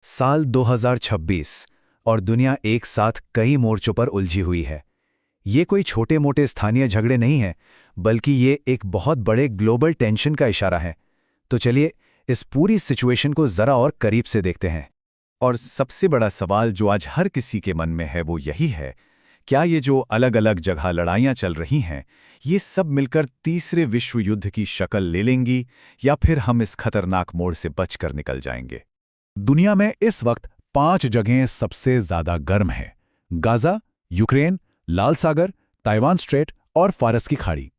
साल 2026 और दुनिया एक साथ कई मोर्चों पर उलझी हुई है। ये कोई छोटे मोटे स्थानीय झगड़े नहीं हैं, बल्कि ये एक बहुत बड़े ग्लोबल टेंशन का इशारा है। तो चलिए इस पूरी सिचुएशन को जरा और करीब से देखते हैं। और सबसे बड़ा सवाल जो आज हर किसी के मन में है वो यही है, क्या ये जो अलग अलग जगह लड़ाइयां चल रही हैं, ये सब मिलकर तीसरे विश्व युद्ध की शक्ल ले लेंगी या फिर हम इस खतरनाक मोड़ से बचकर निकल जाएंगे। दुनिया में इस वक्त 5 जगहें सबसे ज्यादा गर्म हैं: गाजा, यूक्रेन, लाल सागर, ताइवान स्ट्रेट और फारस की खाड़ी।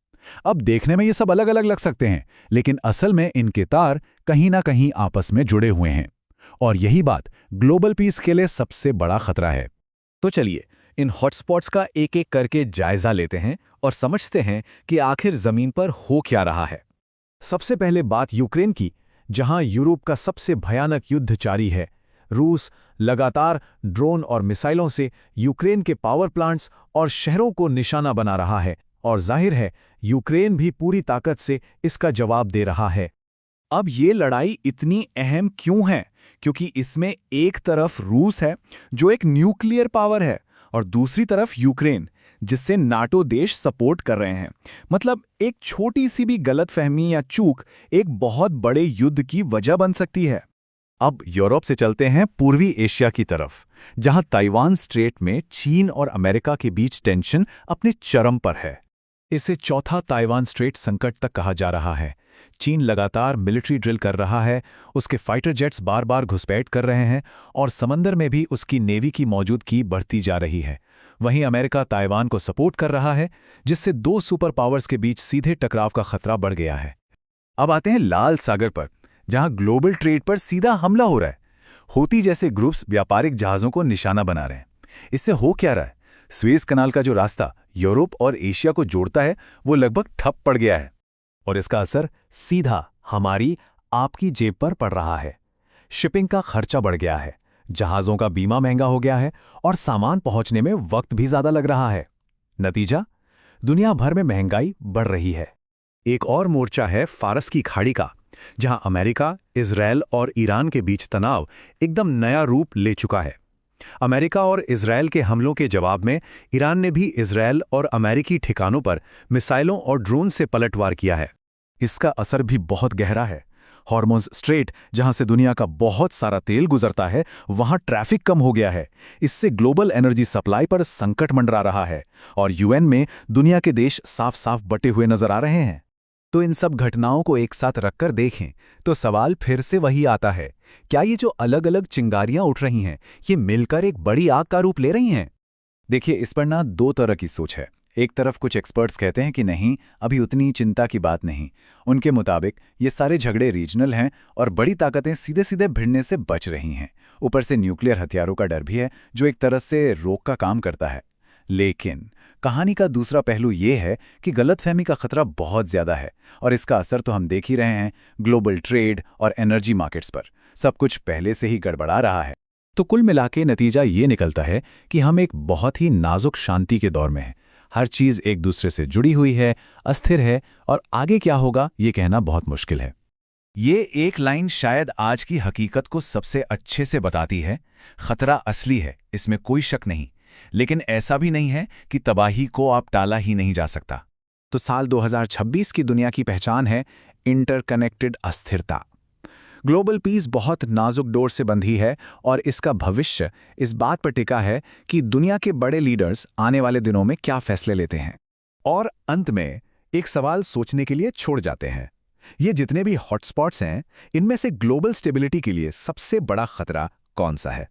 अब देखने में ये सब अलग अलग लग सकते हैं, लेकिन असल में इनके तार कहीं ना कहीं आपस में जुड़े हुए हैं। और यही बात ग्लोबल पीस के लिए सबसे बड़ा खतरा है। तो चलिए इन हॉटस्पॉट्स का एक एक करके जायजा लेते हैं और समझते हैं कि आखिर जमीन पर हो क्या रहा है। सबसे पहले बात यूक्रेन की, जहां यूरोप का सबसे भयानक युद्ध जारी है। रूस लगातार ड्रोन और मिसाइलों से यूक्रेन के पावर प्लांट्स और शहरों को निशाना बना रहा है, और जाहिर है यूक्रेन भी पूरी ताकत से इसका जवाब दे रहा है। अब ये लड़ाई इतनी अहम क्यों है? क्योंकि इसमें एक तरफ रूस है जो एक न्यूक्लियर पावर है, और दूसरी तरफ यूक्रेन जिससे नाटो देश सपोर्ट कर रहे हैं। मतलब एक छोटी सी भी गलतफहमी या चूक एक बहुत बड़े युद्ध की वजह बन सकती है। अब यूरोप से चलते हैं पूर्वी एशिया की तरफ, जहां ताइवान स्ट्रेट में चीन और अमेरिका के बीच टेंशन अपने चरम पर है। इसे चौथा ताइवान स्ट्रेट संकट तक कहा जा रहा है। चीन लगातार मिलिट्री ड्रिल कर रहा है, उसके फाइटर जेट्स बार बार घुसपैठ कर रहे हैं और समंदर में भी उसकी नेवी की मौजूदगी बढ़ती जा रही है। वहीं अमेरिका ताइवान को सपोर्ट कर रहा है, जिससे दो सुपर पावर्स के बीच सीधे टकराव का खतरा बढ़ गया है। अब आते हैं लाल सागर पर, जहां ग्लोबल ट्रेड पर सीधा हमला हो रहा है। हूती जैसे ग्रुप्स व्यापारिक जहाज़ों को निशाना बना रहे हैं। इससे हो क्या रहा है? स्वेज कनाल का जो रास्ता यूरोप और एशिया को जोड़ता है वो लगभग ठप पड़ गया है, और इसका असर सीधा हमारी आपकी जेब पर पड़ रहा है। शिपिंग का खर्चा बढ़ गया है, जहाज़ों का बीमा महंगा हो गया है और सामान पहुंचने में वक्त भी ज़्यादा लग रहा है। नतीजा, दुनिया भर में महंगाई बढ़ रही है। एक और मोर्चा है फारस की खाड़ी का, जहां अमेरिका, इजरायल और ईरान के बीच तनाव एकदम नया रूप ले चुका है। अमेरिका और इजरायल के हमलों के जवाब में ईरान ने भी इजरायल और अमेरिकी ठिकानों पर मिसाइलों और ड्रोन से पलटवार किया है। इसका असर भी बहुत गहरा है। हॉर्मुज़ स्ट्रेट, जहां से दुनिया का बहुत सारा तेल गुजरता है, वहां ट्रैफिक कम हो गया है। इससे ग्लोबल एनर्जी सप्लाई पर संकट मंडरा रहा है, और यूएन में दुनिया के देश साफ साफ बटे हुए नजर आ रहे हैं। तो इन सब घटनाओं को एक साथ रखकर देखें तो सवाल फिर से वही आता है, क्या ये जो अलग अलग चिंगारियां उठ रही हैं, ये मिलकर एक बड़ी आग का रूप ले रही हैं? देखिए, इस पर ना दो तरह की सोच है। एक तरफ कुछ एक्सपर्ट्स कहते हैं कि नहीं, अभी उतनी चिंता की बात नहीं। उनके मुताबिक ये सारे झगड़े रीजनल हैं और बड़ी ताकतें सीधे सीधे भिड़ने से बच रही हैं। ऊपर से न्यूक्लियर हथियारों का डर भी है, जो एक तरह से रोक का काम करता है। लेकिन कहानी का दूसरा पहलू ये है कि गलतफहमी का खतरा बहुत ज्यादा है, और इसका असर तो हम देख ही रहे हैं ग्लोबल ट्रेड और एनर्जी मार्केट्स पर। सब कुछ पहले से ही गड़बड़ा रहा है। तो कुल मिलाके नतीजा ये निकलता है कि हम एक बहुत ही नाजुक शांति के दौर में हैं। हर चीज़ एक दूसरे से जुड़ी हुई है, अस्थिर है, और आगे क्या होगा ये कहना बहुत मुश्किल है। ये एक लाइन शायद आज की हकीकत को सबसे अच्छे से बताती है। खतरा असली है, इसमें कोई शक नहीं, लेकिन ऐसा भी नहीं है कि तबाही को आप टाला ही नहीं जा सकता। तो साल 2026 की दुनिया की पहचान है इंटरकनेक्टेड अस्थिरता। ग्लोबल पीस बहुत नाजुक डोर से बंधी है, और इसका भविष्य इस बात पर टिका है कि दुनिया के बड़े लीडर्स आने वाले दिनों में क्या फैसले लेते हैं। और अंत में एक सवाल सोचने के लिए छोड़ जाते हैं, ये जितने भी हॉटस्पॉट्स हैं, इनमें से ग्लोबल स्टेबिलिटी के लिए सबसे बड़ा खतरा कौन सा है?